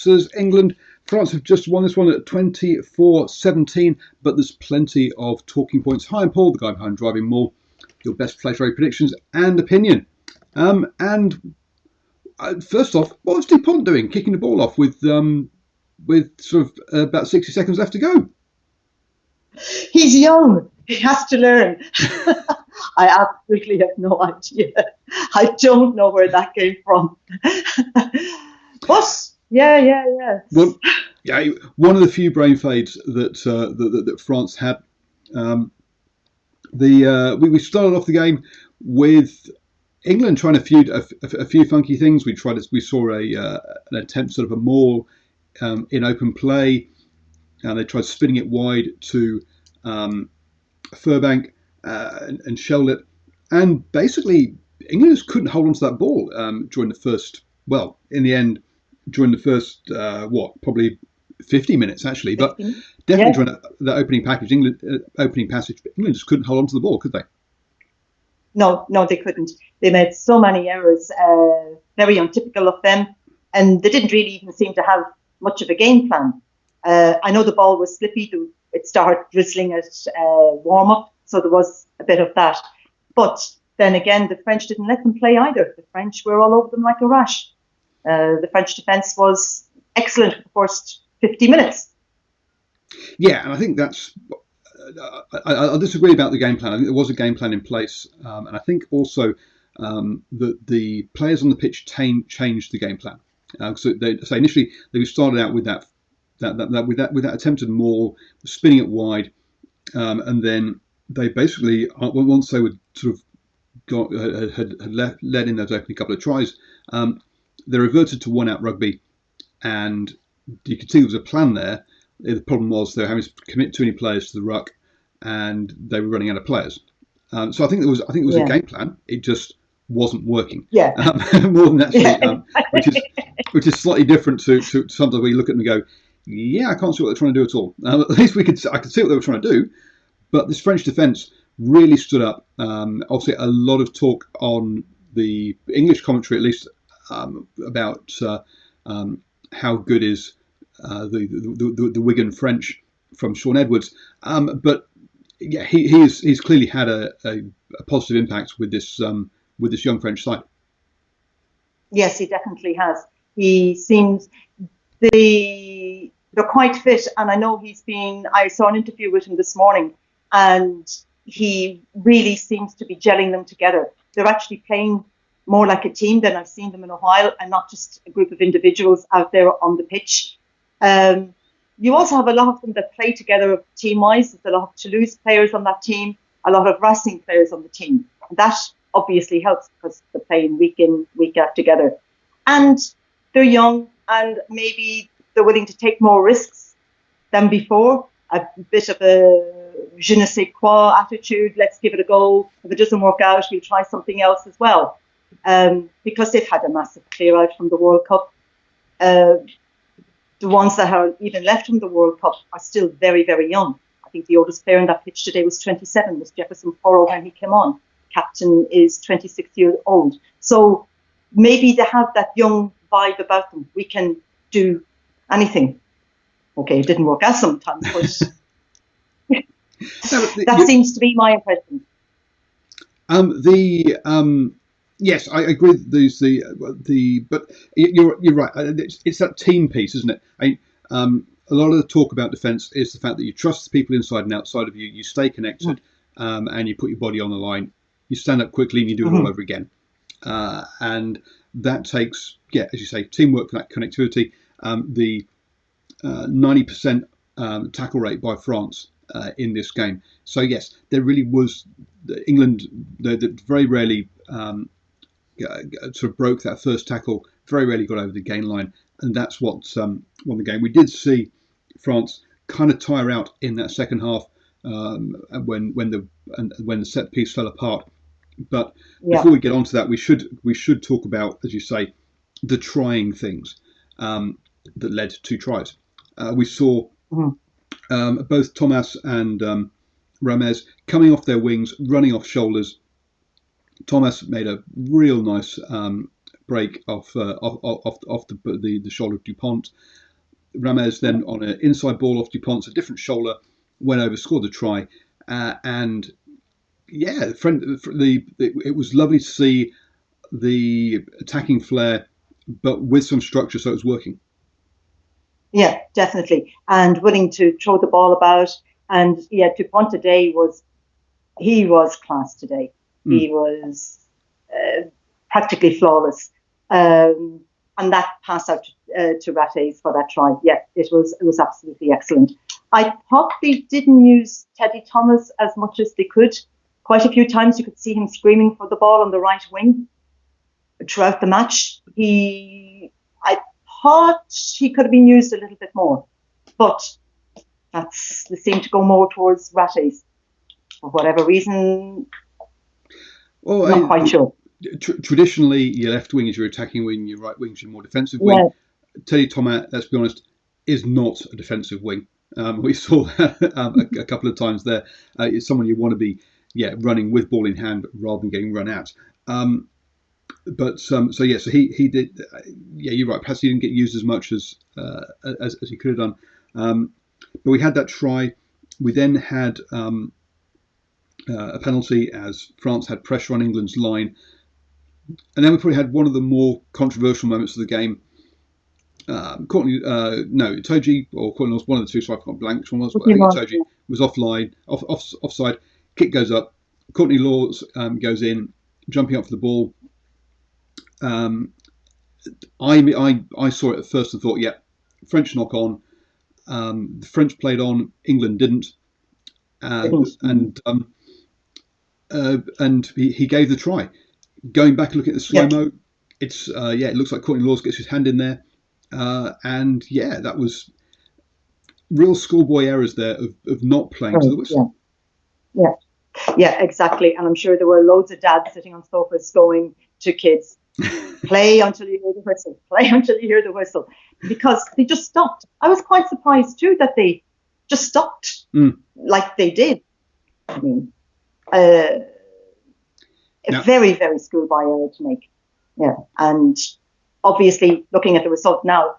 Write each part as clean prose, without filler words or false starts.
England. France have just won this one at 24-17, but there's plenty of talking points. Hi, I'm Paul, the guy behind Driving Maul, your best flash rate predictions and opinion. First off, what was DuPont doing, kicking the ball off with sort of about 60 seconds left to go? He's young. He has to learn. I absolutely have no idea. I don't know where that came from. But yeah. Well, yeah, one of the few brain fades that France had. We started off the game with England trying to feud a few funky things. We saw an attempt, sort of a maul in open play, and they tried spinning it wide to Furbank and shelled it. And basically, England just couldn't hold on to that ball during the first. Well, in the end, during the first probably 50 minutes actually, but definitely during that opening passage, England just couldn't hold on to the ball, could they? No, they couldn't. They made so many errors, very untypical of them, and they didn't really even seem to have much of a game plan. I know the ball was slippy. It started drizzling at warm-up, so there was a bit of that. But then again, the French didn't let them play either. The French were all over them like a rash. The French defence was excellent for the first 50 minutes. Yeah, and I think that's... I'll disagree about the game plan. I think there was a game plan in place, and I think also that the players on the pitch changed the game plan. So initially they started out with that attempted maul, spinning it wide, and then they basically, once they would sort of had let in those opening couple of tries, they reverted to one-out rugby, and you could see there was a plan there. The problem was they were having to commit too many players to the ruck, and they were running out of players. So I think there was a game plan. It just wasn't working. Yeah. More than actually, which is slightly different to sometimes where you look at them and go, yeah, I can't see what they're trying to do at all. At least I could see what they were trying to do, but this French defence really stood up. Obviously, a lot of talk on the English commentary, at least, about how good is the Wigan French from Sean Edwards, but yeah, he's clearly had a positive impact with this young French side. Yes, he definitely has. He seems they're quite fit, and I know I saw an interview with him this morning, and he really seems to be gelling them together. They're actually playing more like a team than I've seen them in a while, and not just a group of individuals out there on the pitch. You also have a lot of them that play together team-wise. There's a lot of Toulouse players on that team, a lot of Racing players on the team. And that obviously helps because they're playing week in, week out together. And they're young, and maybe they're willing to take more risks than before. A bit of a je ne sais quoi attitude. Let's give it a go. If it doesn't work out, we'll try something else as well. Because they've had a massive clear out from the World Cup. The ones that are even left from the World Cup are still very, very young. I think the oldest player on that pitch today was 27, was Jefferson Porro when he came on. Captain is 26 years old. So maybe they have that young vibe about them. We can do anything. Okay, it didn't work out sometimes, but that seems to be my impression. Yes, I agree. But you're right. It's that team piece, isn't it? A lot of the talk about defence is the fact that you trust the people inside and outside of you. You stay connected, and you put your body on the line. You stand up quickly and you do it all over again. And that takes, as you say, teamwork for that connectivity. The 90% tackle rate by France in this game. So yes, there really was England. They very rarely. Sort of broke that first tackle, very rarely got over the gain line, and that's what won the game. We did see France kind of tire out in that second half when the set piece fell apart. But before we get onto that, we should talk about, as you say, the trying things that led to 2 tries. We saw both Thomas and Ramez coming off their wings, running off shoulders. Thomas made a real nice break off the shoulder of Dupont. Ramez then on an inside ball off Dupont's a different shoulder, went over, scored the try, and yeah, it was lovely to see the attacking flair, but with some structure, so it was working. Yeah, definitely, and willing to throw the ball about. And yeah, Dupont today was class today. He was practically flawless. And that pass out to Rattez for that try, yeah, it was absolutely excellent. I thought they didn't use Teddy Thomas as much as they could. Quite a few times you could see him screaming for the ball on the right wing throughout the match. I thought he could have been used a little bit more, but they seem to go more towards Rattez for whatever reason. Well, not quite sure. Traditionally, your left wing is your attacking wing, your right wing is your more defensive wing. Yeah. Teddy Thomas, let's be honest, is not a defensive wing. We saw that a couple of times there. It's someone you want to be, running with ball in hand rather than getting run out. So he did. You're right. Perhaps he didn't get used as much as he could have done. But we had that try. We then had a penalty as France had pressure on England's line. And then we probably had one of the more controversial moments of the game. Itoje or Courtney Lawes, one of the two, so I've got blank which one was. But I think Itoje was offside. Kick goes up. Courtney Lawes goes in, jumping up for the ball. I saw it at first and thought, French knock on. The French played on, England didn't. And he gave the try. Going back and looking at the slow-mo, it looks like Courtney Lawes gets his hand in there. That was real schoolboy errors there of not playing to the whistle. Yeah, exactly. And I'm sure there were loads of dads sitting on sofas going to kids, play until you hear the whistle, play until you hear the whistle, because they just stopped. I was quite surprised too that they just stopped like they did. I mean, very, very schoolboy error to make. Yeah, and obviously looking at the result now,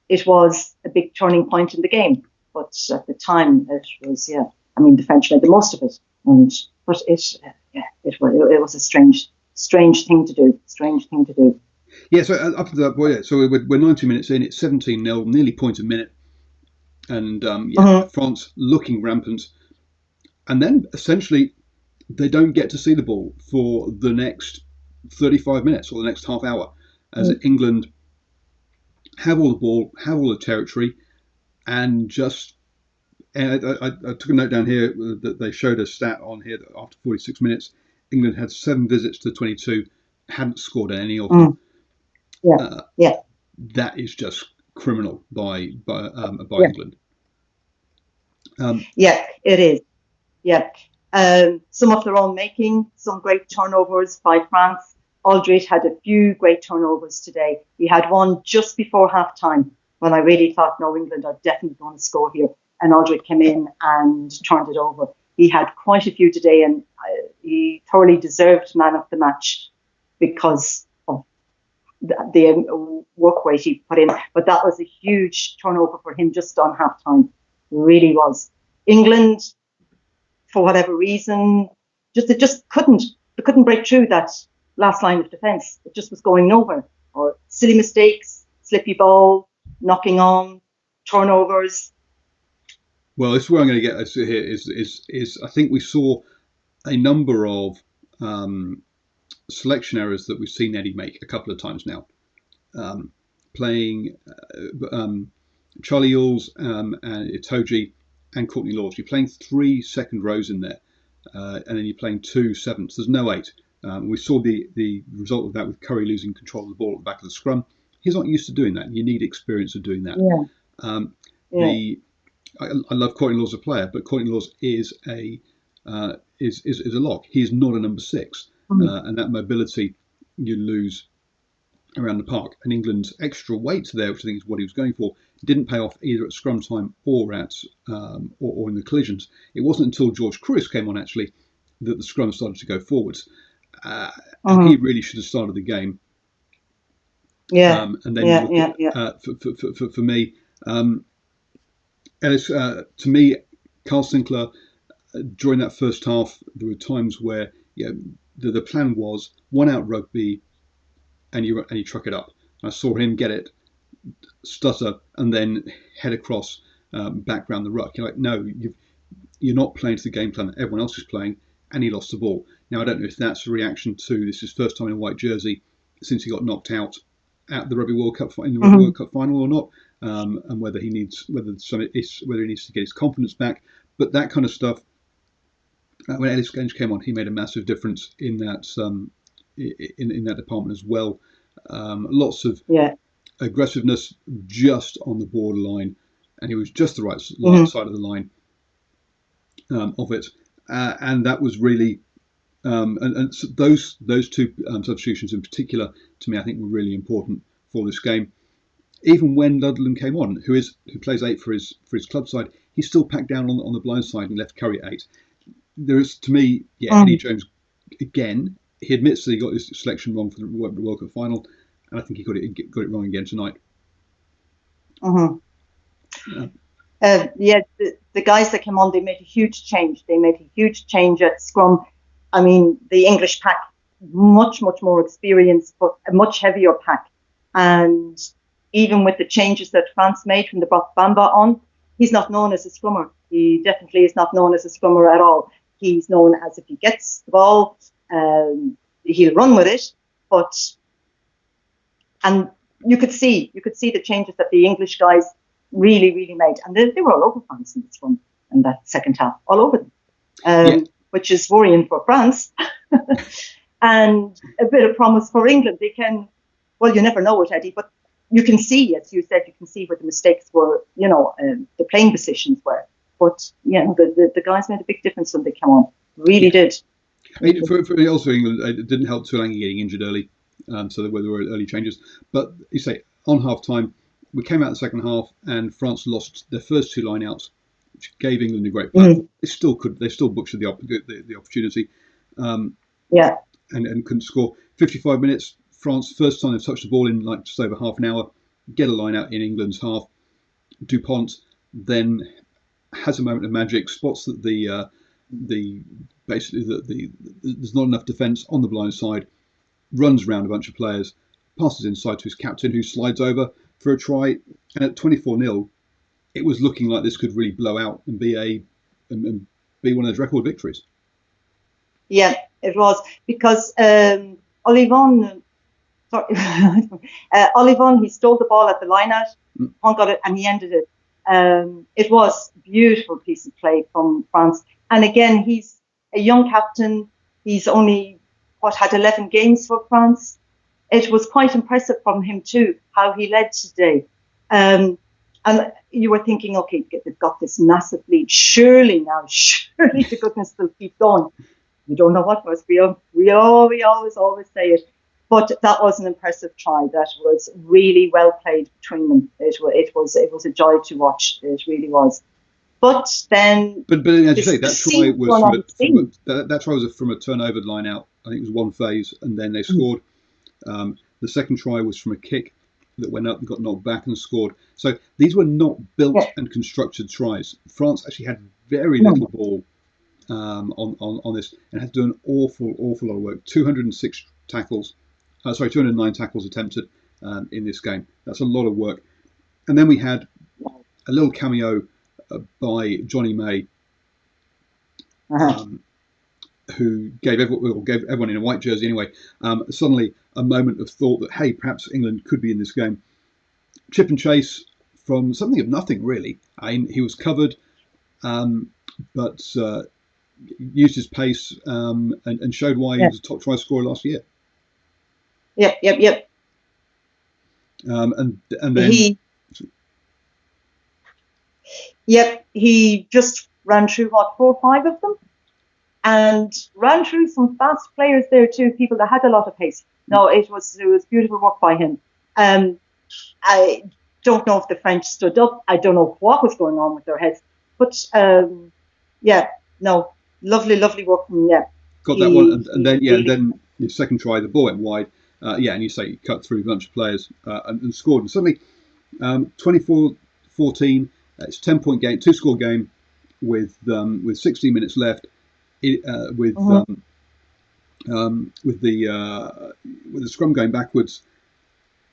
it was a big turning point in the game. But at the time, it was the French made the most of it, but it was a strange thing to do. Yeah, so up to that point, so we're 90 minutes in. It's 17-0, nearly point a minute, and France looking rampant, and then essentially they don't get to see the ball for the next 35 minutes or the next half hour, as England have all the ball, have all the territory, and just. And I took a note down here that they showed a stat on here that after 46 minutes, England had 7 visits to 22, hadn't scored any of them. That is just criminal by England. It is. Yeah. Some of their own making, some great turnovers by France. Aldridge had a few great turnovers today. He had one just before half-time when I really thought, no, England are definitely going to score here. And Aldridge came in and turned it over. He had quite a few today, and he thoroughly deserved man of the match because of the work rate he put in. But that was a huge turnover for him just on half-time. It really was. England, for whatever reason, they couldn't break through that last line of defence. It just was going nowhere. Or silly mistakes, slippy ball, knocking on, turnovers. Well, this is where I'm going to get here. Is I think we saw a number of selection errors that we've seen Eddie make a couple of times now. Playing Charlie Ewels and Itoje and Courtney Lawes. You're playing 3 second rows in there, and then you're playing 2 sevenths. There's no 8. We saw the result of that with Curry losing control of the ball at the back of the scrum. He's not used to doing that. You need experience of doing that. I love Courtney Lawes as a player, but Courtney Lawes is a lock. He is not a number 6, and that mobility you lose around the park. And England's extra weight there, which I think is what he was going for, didn't pay off either at scrum time or or in the collisions. It wasn't until George Kruis came on actually that the scrum started to go forwards, and he really should have started the game Yeah. And then you Yeah. look Yeah. Yeah. at for me, Ellis, to me, Carl Sinclair, during that first half, there were times where the plan was one out rugby, and you truck it up. I saw him get it, stutter, and then head across back round the ruck. You're like, no, you're not playing to the game plan that everyone else is playing, and he lost the ball. Now I don't know if that's a reaction to this is his first time in a white jersey since he got knocked out at the Rugby World Cup in the Rugby World Cup final or not, and whether he needs to get his confidence back. But that kind of stuff. When Ellis Genge came on, he made a massive difference in that in that department as well. Lots of aggressiveness just on the borderline, and he was just the right side of the line of it, and that was really and so those two substitutions in particular to me I think were really important for this game. Even when Ludlam came on, who plays 8 for his club side, he still packed down on the blind side and left Curry at 8. There is, to me, Eddie Jones again. He admits that he got his selection wrong for the World Cup final, and I think he got it wrong again tonight. The guys that came on, they made a huge change. They made a huge change at scrum. I mean, the English pack, much more experienced, but a much heavier pack. And even with the changes that France made when they brought Bamba on, he's not known as a scrummer. He definitely is not known as a scrummer at all. He's known as if he gets the ball, he'll run with it. And you could see the changes that the English guys really made, and they were all over France in this one in that second half, all over them, which is worrying for France, and a bit of promise for England. They can, well, you never know it, Eddie, but you can see, as you said, where the mistakes were, the playing positions were. But the guys made a big difference when they came on. Really did. For also England, it didn't help Tuilagi getting injured early, so there were early changes. But you say on half time, we came out the second half, and France lost their first 2 lineouts, which gave England a great platform. They still butchered the opportunity, and couldn't score. 55 minutes. France, first time they've touched the ball in like just over half an hour, get a line out in England's half. Dupont then has a moment of magic, spots that there's not enough defence on the blind side, runs around a bunch of players, passes inside to his captain, who slides over for a try. And at 24-0, it was looking like this could really blow out and be one of those record victories. Yeah, it was, because Olivon, he stole the ball at the line-out, got it, and he ended it. It was a beautiful piece of play from France. And again, he's a young captain. He's only, had 11 games for France. It was quite impressive from him too, how he led today. And you were thinking, okay, they've got this massive lead. Surely to goodness they'll keep going. We don't know what was. We always say it. But that was an impressive try. That was really well played between them. It was a joy to watch. It really was. But then, but as you say, that try was from a turnover line out. I think it was one phase, and then they scored. The second try was from a kick that went up and got knocked back and scored. So these were not built and constructed tries. France actually had very little ball on this, and had to do an awful lot of work. 206 tackles. 209 tackles attempted in this game. That's a lot of work. And then we had a little cameo by Johnny May, who gave everyone in a white jersey anyway, suddenly a moment of thought that, hey, perhaps England could be in this game. Chip and chase from something of nothing, really. He was covered, but used his pace and showed why he was a top try scorer last year. Yep. And then he just ran through 4 or 5 of them, and ran through some fast players there too, people that had a lot of pace. No, it was beautiful work by him. I don't know if the French stood up. I don't know what was going on with their heads, but lovely work from got that one, and then the second try, the ball went wide, and you say you cut through a bunch of players and scored. And suddenly, 24-14, it's a 10-point game, 2-score game with 16 minutes left. With the scrum going backwards,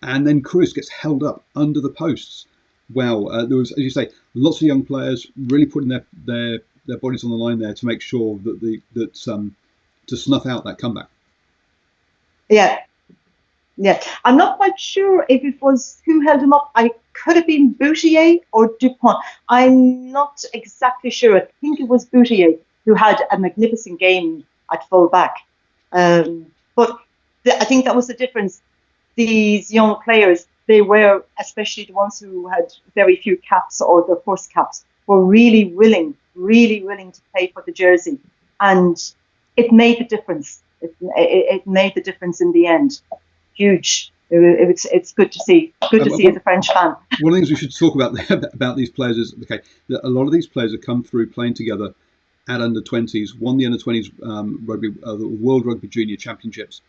and then Cruz gets held up under the posts. Wow, there was, as you say, lots of young players really putting their bodies on the line there to make sure that to snuff out that comeback. Yeah. I'm not quite sure if it was who held him up. I could have been Boutier or Dupont. I'm not exactly sure. I think it was Boutier who had a magnificent game at full back. But I think that was the difference. These young players, they were, especially the ones who had very few caps or their first caps, were really willing to play for the jersey. And it made the difference. It made the difference in the end. Huge. It's good to see. Good to see as a French fan. One of the things we should talk about these players is that a lot of these players have come through playing together at under 20s, won the under 20s rugby, the World Rugby Junior Championships.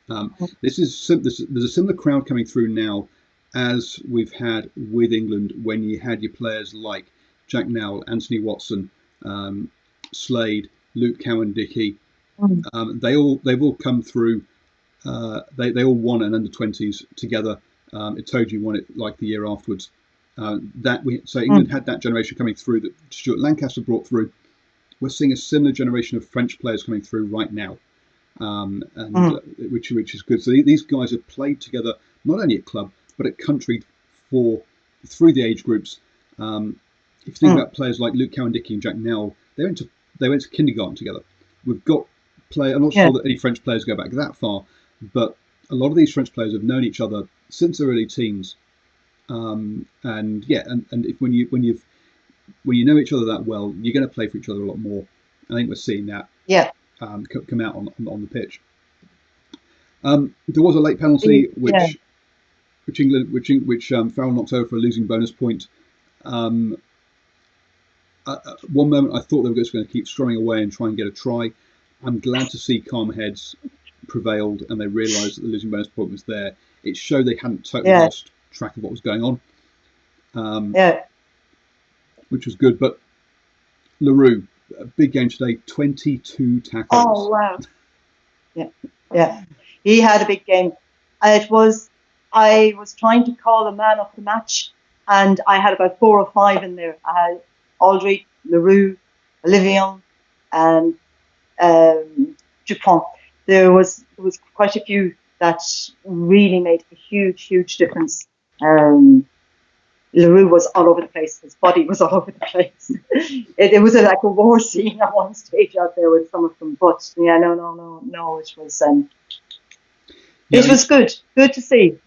There's a similar crowd coming through now as we've had with England when you had your players like Jack Nowell, Anthony Watson, Slade, Luke Cowan-Dickey. They've all come through. They all won an under 20s together. Itoje won it like the year afterwards. England had that generation coming through that Stuart Lancaster brought through. We're seeing a similar generation of French players coming through right now, which is good. So these guys have played together not only at club but at country through the age groups. If you think about players like Luke Cowan-Dickey and Jack Nowell, they went to kindergarten together. We've got I'm not sure that any French players go back that far, but a lot of these French players have known each other since their early teens, and if, when you know each other that well, you're going to play for each other a lot more. I think we're seeing that come out on the pitch. There was a late penalty which Farrell knocked over for a losing bonus point. One moment I thought they were just going to keep strumming away and try and get a try. I'm glad to see calm heads prevailed and they realised that the losing bonus point was there. It showed they hadn't totally lost track of what was going on, which was good. But LaRue, a big game today, 22 tackles. Oh, wow. Yeah. He had a big game. I was trying to call a man of the match, and I had about 4 or 5 in there. I had Aldridge, LaRue, Olivier, and Dupont. There was quite a few that really made a huge difference. LaRue was all over the place. His body was all over the place. It was like a war scene at one stage out there with some of them. But yeah, no. It was it was good to see.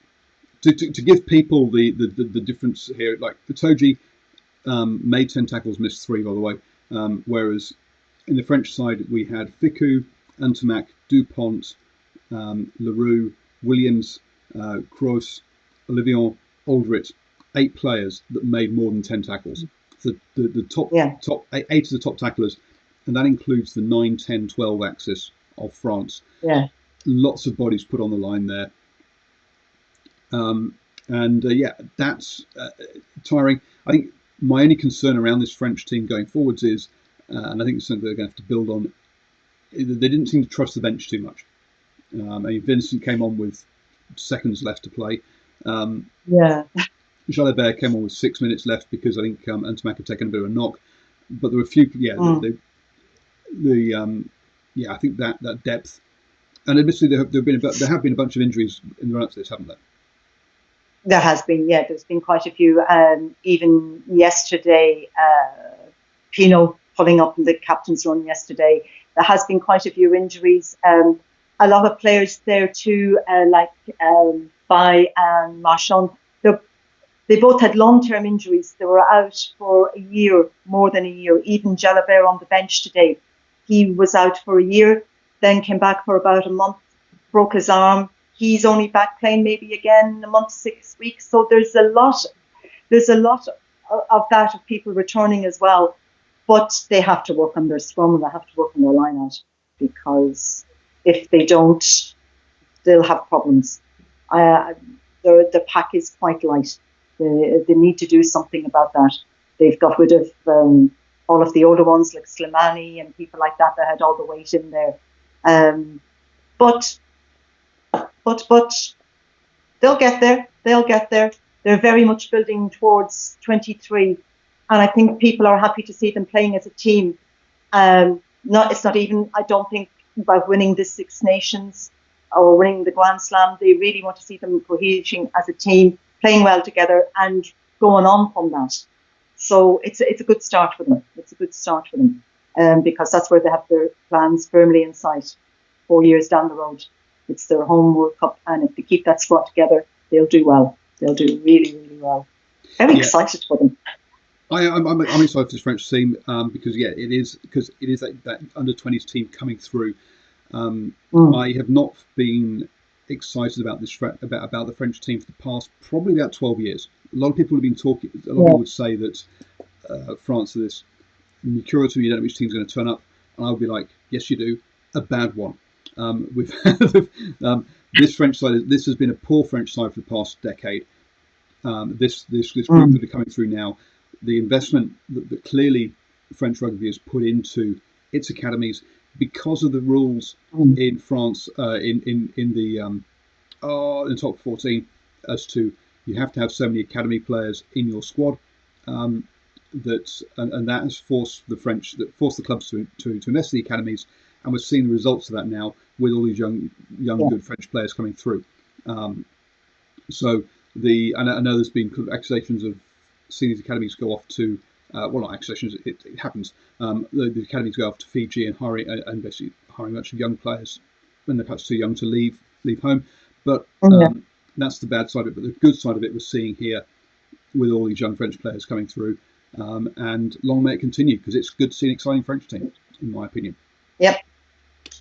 To give people the difference here, like Itoje made 10 tackles, missed 3, by the way. Whereas in the French side, we had Fickou, Antamac, Dupont, LaRue, Williams, Kroos, Olivier, Aldrit, 8 players that made more than 10 tackles. So the top 8 of the top tacklers, and that includes the 9, 10, 12 axis of France. Yeah. Lots of bodies put on the line there. That's tiring. I think my only concern around this French team going forwards is, and I think it's something they're going to have to build on, they didn't seem to trust the bench too much. Vincent came on with seconds left to play. Jalabert came on with 6 minutes left because I think Antamac had taken a bit of a knock. But there were a few, I think that depth. And admittedly, there have been a bunch of injuries in the run-up to this, haven't there? There has been, there's been quite a few. Even yesterday, Pino pulling up in the captain's run yesterday. There has been quite a few injuries. A lot of players there too, like Bai and Marchand. They both had long-term injuries. They were out for a year, more than a year. Even Jalabert on the bench today, he was out for a year, then came back for about a month, broke his arm. He's only back playing maybe again in a month, 6 weeks. So there's a lot of that, of people returning as well. But they have to work on their scrum and they have to work on their line out, because if they don't, they'll have problems. The pack is quite light. They need to do something about that. They've got rid of all of the older ones like Slimani and people like that had all the weight in there. But they'll get there. They'll get there. They're very much building towards 23, and I think people are happy to see them playing as a team. It's not even, I don't think, about winning the Six Nations or winning the Grand Slam. They really want to see them cohesion as a team, playing well together and going on from that. So it's a good start for them. It's a good start for them because that's where they have their plans firmly in sight. 4 years down the road, it's their home World Cup, and if they keep that squad together, they'll do well. They'll do really, really well. Very excited for them. I'm excited for this French team because it is that under-20s team coming through. I have not been excited about this about the French team for the past probably about 12 years. A lot of people have been talking. A lot of people would say that France are this mercurial, you don't know which team's going to turn up, and I would be like, yes, you do, a bad one. We've had this French side. This has been a poor French side for the past decade. This group that are coming through now, the investment that clearly French rugby has put into its academies because of the rules in France in the top 14 as to you have to have so many academy players in your squad. That has forced the clubs to invest in the academies, and we're seeing the results of that now with all these young good French players coming through. So I know there's been accusations of seeing these academies go off to not accusations, it happens. The academies go off to Fiji and basically hiring a bunch of young players when they're perhaps too young to leave home. But that's the bad side of it. But the good side of it we're seeing here with all these young French players coming through, and long may it continue because it's good to see an exciting French team, in my opinion. Yep.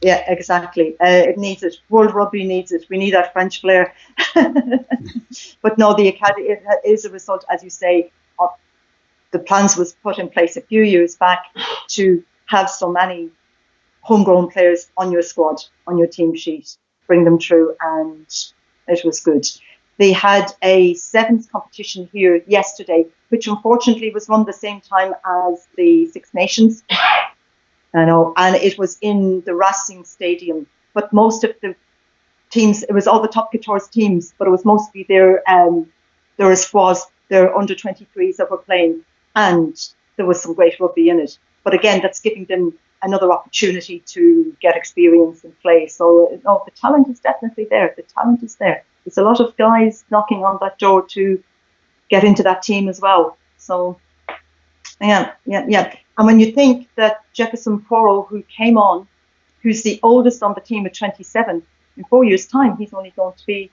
Yeah, exactly. It needs it. World Rugby needs it. We need that French flair. But no, the academy is a result, as you say, of the plans was put in place a few years back to have so many homegrown players on your squad, on your team sheet, bring them through, and it was good. They had a sevens competition here yesterday, which unfortunately was run the same time as the Six Nations. I know, and it was in the Racing Stadium. But most of the teams, it was all the top 14 teams, but it was mostly their squads, their under 23s that were playing, and there was some great rugby in it. But again, that's giving them another opportunity to get experience and play. So no, the talent is definitely there. The talent is there. There's a lot of guys knocking on that door to get into that team as well. So yeah. And when you think that Jefferson Poro, who came on, who's the oldest on the team at 27, in 4 years' time, he's only going to be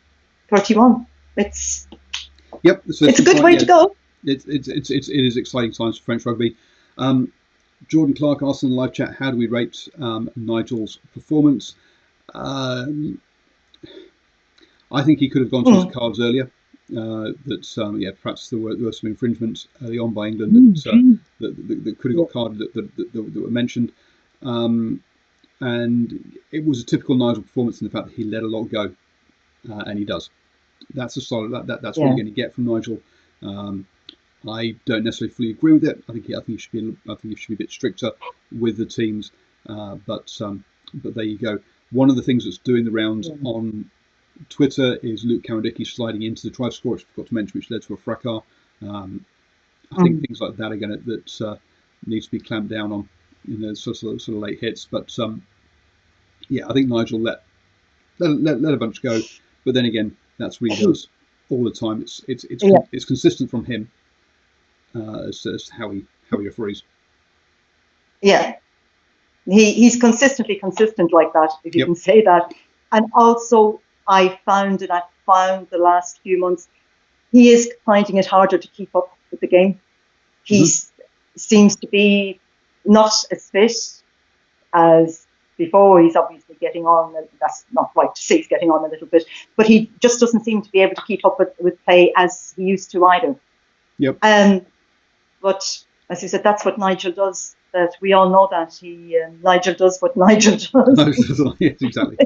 31. It's a good way to go. It is exciting times for French rugby. Jordan Clark asked in the live chat, how do we rate Nigel's performance? I think he could have gone to his cards earlier. Perhaps there were some infringements early on by England that could have got carded that were mentioned. And it was a typical Nigel performance in the fact that he let a lot go, and he does. That's a solid. That's what you're going to get from Nigel. I don't necessarily fully agree with it. I think he should be a bit stricter with the teams. But there you go. One of the things that's doing the rounds on Twitter is Luke Cowan-Dickey sliding into the try score, which I forgot to mention, which led to a fracas. I think things like that are going to needs to be clamped down on in those sort of late hits. But I think Nigel let a bunch go. But then again, that's what he does all the time. It's consistent from him as to how he referees. Yeah, he's consistently consistent like that, if you can say that. And also, I found the last few months, he is finding it harder to keep up with the game. He seems to be not as fit as before. He's obviously getting on. That's not right to say he's getting on a little bit, but he just doesn't seem to be able to keep up with play as he used to either. Yep. But as you said, that's what Nigel does. That we all know that Nigel does what Nigel does. Yes, exactly.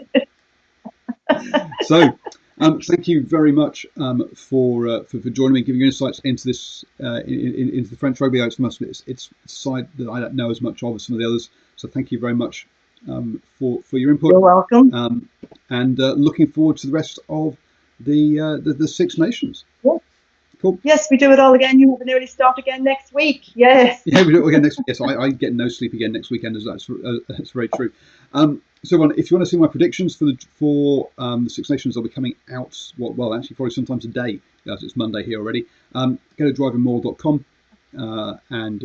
So, thank you very much for joining me, giving your insights into this into the French rugby. It's a side that I don't know as much of as some of the others. So, thank you very much for your input. You're welcome. And looking forward to the rest of the Six Nations. Yes. Cool. Yes, we do it all again. You have an early start again next week. Yes. Yeah, we do it again next week. Yes, I get no sleep again next weekend. That's very true. So, if you want to see my predictions for the Six Nations, they'll be coming out. Well, actually, probably sometime today, as it's Monday here already. Go to DrivingMaul.com and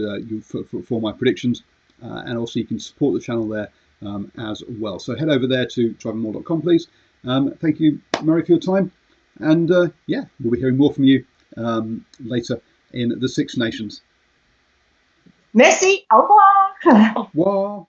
for my predictions, and also you can support the channel there as well. So head over there to DrivingMaul.com, please. Thank you, Murray, for your time, and yeah, we'll be hearing more from you later in the Six Nations. Merci. Au revoir. Au revoir.